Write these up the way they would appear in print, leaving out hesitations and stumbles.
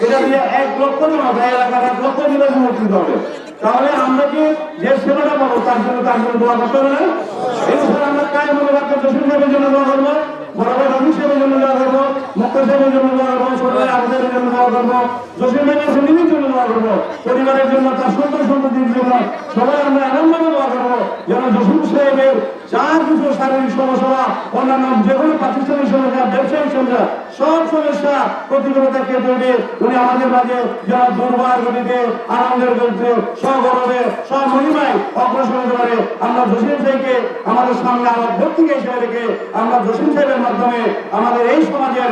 এটা দিয়ে 1 লক্ষ জন হবে, এলাকার 1 লক্ষ জনের উপকৃত হবে। তাহলে আমরা কি যে সেবাটা পাবো তার জন্য দোয়া করতে হবে না? এছাড়া আমরা কায় মনে রাখতে জসিম সাহেবের জন্য দোয়া করবো, বরাবর রফিক সাহেবের জন্য দোয়া করবো, মক্কা সাহেবের জন্য দোয়া করবো, ছোট ভাই আমাদের জন্য দোয়া করবো, জসিম ভাইয়ের ফ্যামিলির জন্য দোয়া করবো, পরিবারের জন্য, তার সন্তান সন্ততির জন্য সবাই আমরা এমনভাবে দোয়া করবো যেন জসিম সাহেবের যা কিছু শারীরিক সমস্যা, অন্যান্য যে কোনো প্রাতিষ্ঠানিক সমস্যা, ব্যবসায়িক সমস্যা, সব সমস্যা প্রতিকূলতা কেটে উঠে উনি আমাদের মাঝে যারা দুর্বার গতিতে আনন্দের গতিতে সগৌরবে মহিমায় অগ্রসর হতে পারে। আমরা জসিম সাহেবকে আমাদের সামনে আমার ভর্তিকে হিসেবে রেখে আমরা জসিম সাহেবের মাধ্যমে আমাদের এই সমাজের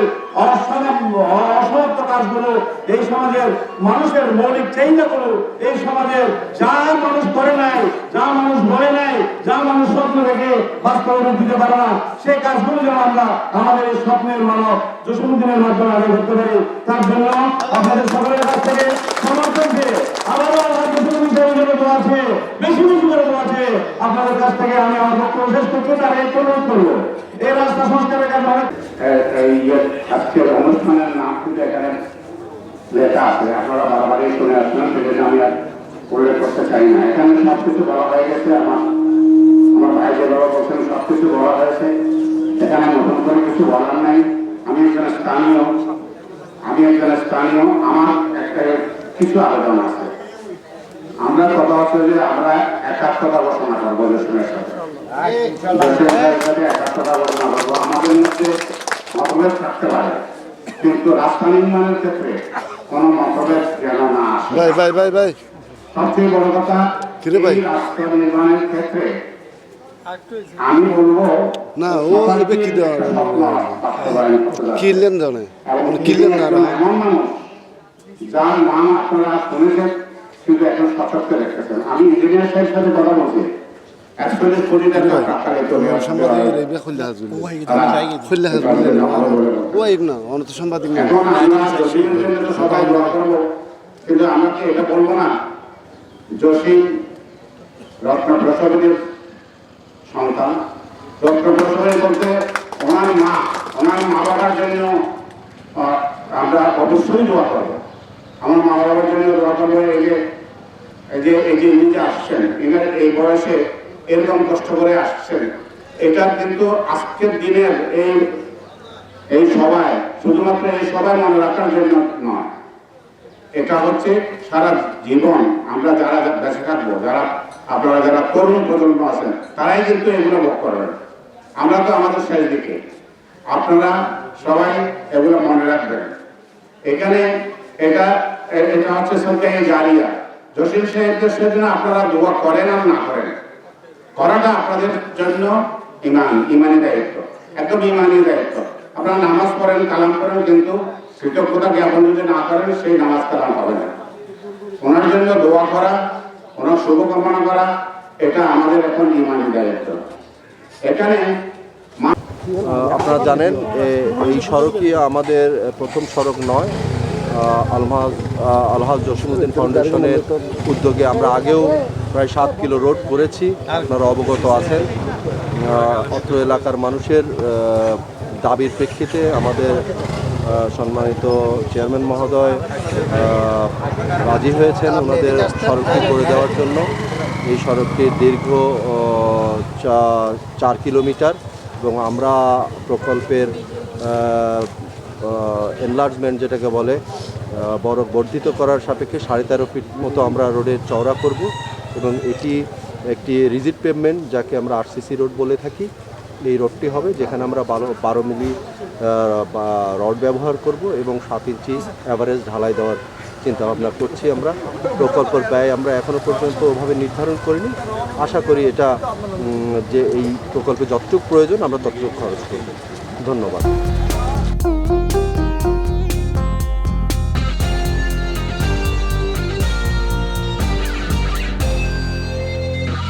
অসমাপ্ত কাজগুলো, এই সমাজের মানুষের মৌলিক চাহিদাগুলো, এই সমাজের যা মানুষ করে নাই, যা মানুষ বলে নাই, যা মানুষ স্বপ্ন দেখে বাস্তবে রূপ দিতে পারে না, সেই কাজগুলো যেন আমরা আমাদের এই স্বপ্নের মানব জসিমউদ্দিনের মাধ্যমে আগে করতে পারি। তার জন্য আপনাদের সকলের কাছ থেকে সমর্থন দিয়ে আবারও আল্লাহ জসিমউদ্দিন সাহেবের জন্য দোয়া আছে, বেশি বেশি করে দোয়া আছে। আপনাদের কাছ থেকে আমি আমার বক্তব্য শেষ করতে তার এই অনুরোধ করবো। এই রাস্তা সংস্কারের কাজ আজকের অনুষ্ঠানের নাম কিন্তু এখানে লেখা আছে, আপনারা বারবারই শুনে আসছেন, সেজন্য আমি আর উল্লেখ করতে চাই না। এখানে সবকিছু বলা হয়ে গেছে, আমার ভাই যে বাবা বলছেন সবকিছু বলা হয়েছে, এখানে নতুন করে কিছু বলার নাই। আমি একজন স্থানীয়, আমার একটা কিছু আবেদন আছে। আমরা কথা হচ্ছে যে আমরা একাত্মতা ঘোষণা করবো জসিমের সাথে, একাত্মতা ঘোষণা করবো। আমাদের মধ্যে মতভেদ থাকতে পারে, কিন্তু রাস্তা নির্মাণের ক্ষেত্রে কোন মতভেদ যেন না আসে। সবচেয়ে বড় কথা, রাস্তা নির্মাণের ক্ষেত্রে আমি বলবো না ও কিনলেন জানে কিনলেন না এমন মানুষ যার নাম আপনারা শুনেছেন কিন্তু এখন সশক্ত রেখেছেন। আমি ইঞ্জিনিয়ার সাহেবের সাথে কথা বলছি, কিন্তু আমরা কি এটা বলবো না জসিম রত্ন প্রসবের সন্তান? রত্ন প্রসবের বলতে ওনার মা বাবার জন্য আমরা অবশ্যই দোয়া করবো। আমার মা বাবার জন্য দোয়া করবো। এই যে নিজে আসছেন, এনার এই বয়সে এরকম কষ্ট করে আসছেন, এটা কিন্তু আজকের দিনের এই সবাই শুধুমাত্র এই সবাই মনে রাখার জন্য নয়, এটা হচ্ছে সারা জীবন আমরা যারা বেঁচে থাকবো, আপনারা যারা তরুণ প্রজন্ম আছেন তারাই কিন্তু এগুলো ভোগ করবেন। আমরা তো আমাদের শেষ দিকে, আপনারা সবাই এগুলো মনে রাখবেন। এখানে এটা হচ্ছে সরকারি জারিয়া। জসিম সাহেবদের জন্য আপনারা দোয়া করেন আর না করেন, করাটা আপনাদের জন্য ইমানি দায়িত্ব, একদম ইমানি দায়িত্ব। আপনারা নামাজ পড়েন, কালাম করেন, কিন্তু কৃতজ্ঞতা জ্ঞাপন যদি না করেন সেই নামাজ কালাম হবে না। ওনার জন্য দোয়া করা, ওনার শুভকামনা করা, এটা আমাদের এখন ইমানি দায়িত্ব। এখানে আপনারা জানেন এই সড়কই আমাদের প্রথম সড়ক নয়। আলহাজ জসিমউদ্দিন ফাউন্ডেশনের উদ্যোগে আমরা আগেও প্রায় 7 কিলো রোড করেছি, আপনারা অবগত আছেন। অত্র এলাকার মানুষের দাবির প্রেক্ষিতে আমাদের সম্মানিত চেয়ারম্যান মহোদয় রাজি হয়েছেন ওনাদের সড়কটি করে দেওয়ার জন্য। এই সড়কটির দীর্ঘ 4 কিলোমিটার এবং আমরা প্রকল্পের এনলার্জমেন্ট যেটাকে বলে বর্ধিত করার সাপেক্ষে 13.5 ফিট মতো আমরা রোডের চওড়া করব এবং এটি একটি রিজিড পেভমেন্ট যাকে আমরা আরসিসি রোড বলে থাকি। এই রোডটি হবে যেখানে আমরা 12 মিলি রড ব্যবহার করব এবং 7 ইঞ্চি অ্যাভারেজ ঢালাই দেওয়ার চিন্তাভাবনা করছি। আমরা প্রকল্পের ব্যয় আমরা এখনও পর্যন্ত ওভাবে নির্ধারণ করিনি। আশা করি এটা যে এই প্রকল্পে যতটুকু প্রয়োজন আমরা ততটুকু খরচ করব। ধন্যবাদ।